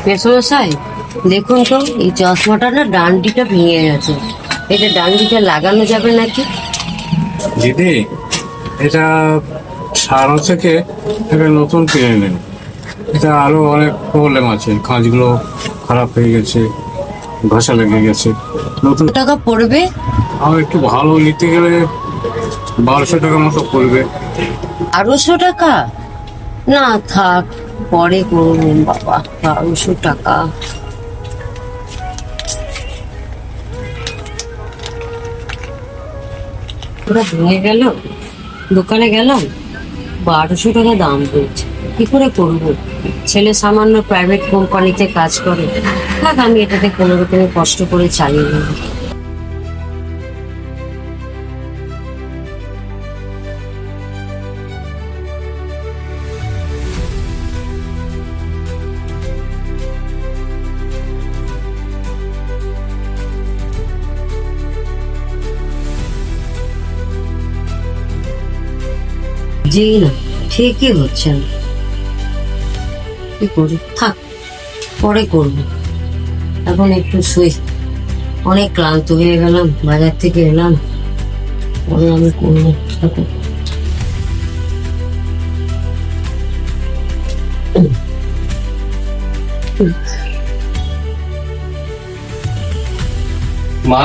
মেসমশাই, দেখুন তো এই চশমাটা না ডান্ডিটা ভেঙে গেছে, এটা ডান্ডিটা লাগানো যাবে নাকি? দিদি, এটা সারা থেকে একটা নতুন কিনে নেন। এটা আরো অনেক প্রবলেম আছে, কাঁচগুলো খারাপ হয়ে গেছে, ঘষা লেগে গেছে। নতুন টাকা পড়বে? আর একটু ভালো নিতে গেলে 1200 টাকা মতো পড়বে। 1200 টাকা? না থাক, পরে করবেন বাবা। 1200 টাকা? ওরা ভেঙে গেল, দোকানে গেলাম, 1200 টাকা দাম বলছে, কি করে করবো? ছেলে সামান্য প্রাইভেট কোম্পানিতে কাজ করে, থাক আমি এটাতে কোনো রকমে কষ্ট করে চালিয়ে নেব। জি না, ঠিকই হচ্ছে না, কি করি, থাক পরে করবো, এখন একটু শুই, অনেক ক্লান্ত হয়ে গেলাম, বাজার থেকে এলাম, পরে আমি করবো। থাকো। মা,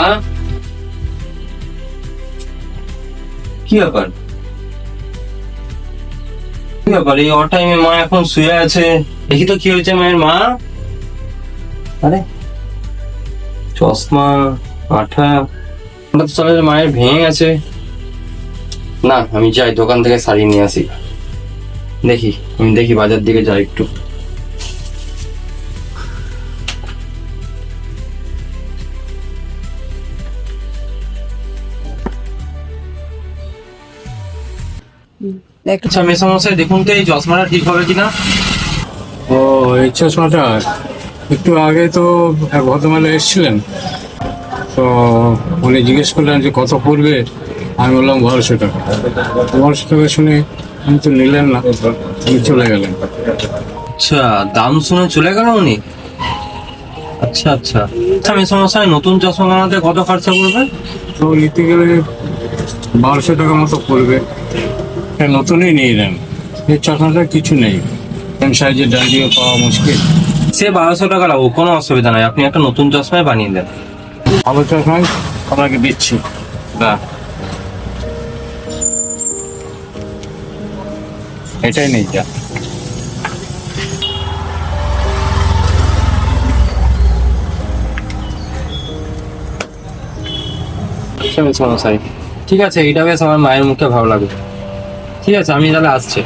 কি ব্যাপার? কি ব্যাপার এই টাইমে মা এখন শুয়ে আছে? দেখি তো কি হয়েছে মায়ের। মা, আরে চশমা, আঠা, ওটা তো চলে মায়ের ভেঙে গেছে। না, আমি যাই দোকান থেকে শাড়ি নিয়ে আসি। দেখি বাজার দিকে যাই একটু। আচ্ছা মেসমশাই, দেখুন তো এই চশমাটা ঠিক হবে কিনা। ও, এই চশমাটা একটু আগে তো এক ভদ্রমহিলা এসেছিলেন, তো উনি জিজ্ঞেস করলেন যে কত পড়বে। আমি বললাম 1200 টাকা। 1200 টাকা শুনে আমি তো নিলেন না, আমি চলে গেলেন। আচ্ছা, দাম শুনে চলে গেল উনি? আচ্ছা আচ্ছা আচ্ছা মেসমশাই, নতুন চশমা বানাতে কত খরচা পড়বে? তো নিতে গেলে 1200 টাকা মতো পড়বে। নতুনই নিয়ে নেন, এই চশমাটা কিছু নেই, সাইজের ডান্ডিও পাওয়া মুশকিল। সে 1200 টাকা লাগবে, কোনো অসুবিধা নাই, আপনি একটা নতুন চশমায় বানিয়ে দেন। ভালো চশমাই আপনাকে দিচ্ছি। না, এটাই নেই যা। আচ্ছা মেসমশাই, ঠিক আছে, এটা বেশ আমার মায়ের মুখে ভালো লাগে। ঠিক আছে, আমি তাহলে আসছি।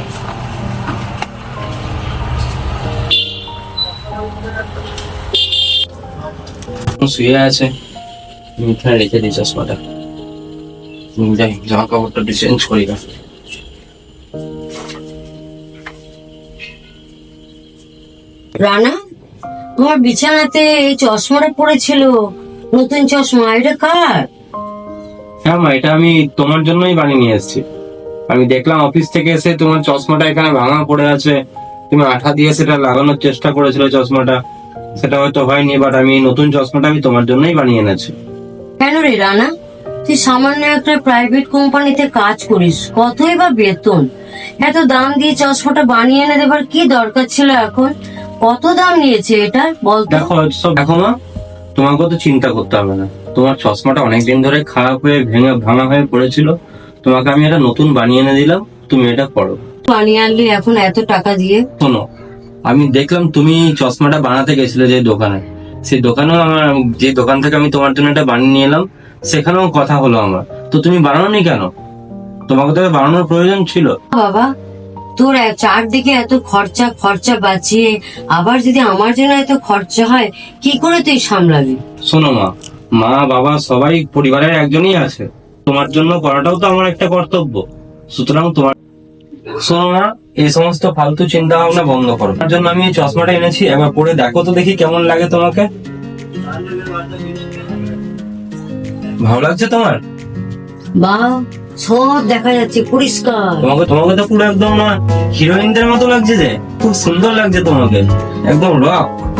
শুয়ে আছে, আমি এখানে রেখে দিই চশমাটা। যাই জামা কাপড়টা একটু চেঞ্জ করি না। রানা, তোমার বিছানাতে এই চশমাটা পড়েছিল, নতুন চশমা, এটা কার? হ্যাঁ মা, এটা আমি তোমার জন্যই বানিয়ে নিয়ে এসেছি। আমি দেখলাম অফিস থেকে এসে তোমার চশমাটা এখানে ভাঙা পড়ে আছে, তুমি আঠা দিয়ে সেটা লাগানোর চেষ্টা করেছিলে চশমাটা, সেটা হয়তো হয়নি, বাট আমি নতুন চশমাটা আমি তোমার জন্যই বানিয়ে এনেছি। কেন রে রানা, তুই সামান্য একটা প্রাইভেট কোম্পানিতে কাজ করিস, কতই বা বেতন, এত দাম দিয়ে চশমাটা বানিয়ে এনে দেবার কি দরকার ছিল? এখন কত দাম নিয়েছে এটা বলতো? দেখো মা, তোমাকে তো চিন্তা করতে হবে না, তোমার চশমাটা অনেকদিন ধরে খারাপ হয়ে ভাঙা হয়ে পড়েছিল, তোমাকে আমি এটা নতুন বানিয়ে এনে দিলাম, তুমি এটা পড়ো। বানিয়ে আনলি এখন এত টাকা দিয়ে? শোনো, আমি দেখলাম তুমি চশমাটা বানাতে গেছিলে যে দোকানে, সেই দোকানেও আমার, যে দোকান থেকে আমি তোমার জন্য এটা বানিয়ে নিয়ে এলাম, সেখানেও কথা হলো আমার, তো তুমি বানানোনি কেন? তোমাকে তো বানানোর প্রয়োজন ছিল। বাবা, তোর চারদিকে এত খরচা খরচা বাঁচিয়ে আবার যদি আমার জন্য এত খরচা হয়, কি করে তুই সামলাবি? শোনো মা, মা বাবা সবাই পরিবারের একজনই আছে, তোমার জন্য করাটাও তো আমার একটা কর্তব্য, সুতরাং তোমার, শোনো না, এই সমস্ত ফালতু চিন্তা ভাবনা বন্ধ করো। তার জন্য আমি এই চশমাটা এনেছি, একবার পরে দেখো তো, দেখি কেমন লাগে তোমাকে। ভালো লাগছে তোমার? বা সব দেখা যাচ্ছে পরিষ্কার। তোমাকে তোমাকে তো পুরো একদম না হিরোইনদের মতো লাগছে যে, খুব সুন্দর লাগছে তোমাকে, একদম রক।